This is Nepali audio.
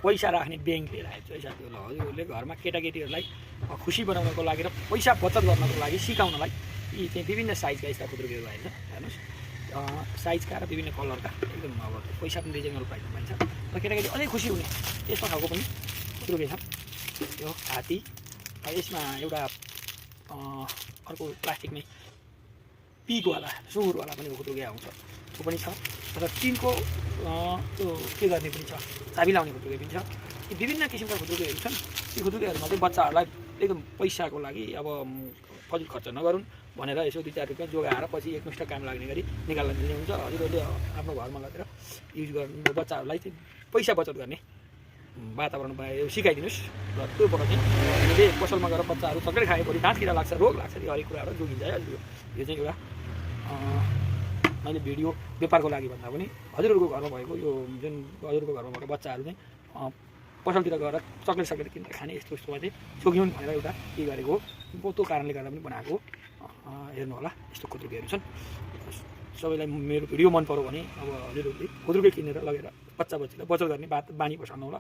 पैसा राख्ने ब्याङ्क लिएर आएको छु है साथी। ल हजुरहरूले घरमा केटाकेटीहरूलाई खुसी बनाउनको लागि र पैसा बचत गर्नको लागि सिकाउनलाई यी चाहिँ विभिन्न साइजका यस्ता खुद्रुकेहरू आएको छ। हेर्नुहोस् साइजका र विभिन्न कलरका एकदम अब पैसा पनि रिजनेबल प्राइसमा पाइन्छ र केटाकेटी अझै खुसी हुने यस्तो खालको पनि खुद्रुके छ। यो हात्ती यसमा एउटा अर्को प्लास्टिकमै पिकवाला सुँगुरवाला पनि खुद्रुके आउँछ त्यो पनि छ र टिनको त्यो के गर्ने पनि छ चाबी लाउने खुद्रुके पनि छ। यी विभिन्न किसिमका खुद्रुकेहरू छन्। यी खुद्रुकेहरूमा चाहिँ बच्चाहरूलाई एकदम पैसाको लागि अब फजिल खर्च नगरून् भनेर यसो 2-4 रुपियाँ जोगाएर पछि एकमुष्ट काम लाग्ने गरी निकाल्न दिने हुन्छ। हजुरहरूले आफ्नो घरमा लगेर युज गर्नु बच्चाहरूलाई चाहिँ पैसा बचत गर्ने वातावरण सिकाइदिनुहोस् र त्यो बाट चाहिँ हामीले पसलमा गएर बच्चाहरू चक्लेट खाएपछि दाँत किरा लाग्छ रोग लाग्छ त्यो हरेक कुराहरू जोगिन्छ है। यो चाहिँ एउटा मैले भिडियो व्यापारको लागि भन्दा पनि हजुरहरूको घरमा भएको यो जुन हजुरहरूको घरमा भएको बच्चाहरू चाहिँ पसलतिर गएर चक्लेट किनेर खाने यस्तो यस्तोमा चाहिँ जोगिउन् भनेर एउटा के गरेको हो त्यो कारणले गर्दा पनि बनाएको हेर्नु होला। यस्तो खुद्रुकेहरू छन्। सबैलाई मेरो भिडियो मन पर्यो भने अब हजुरहरूले खुद्रुके किनेर लगेर बच्चा बच्चीलाई बचत गर्ने बानी बसाल्नु होला।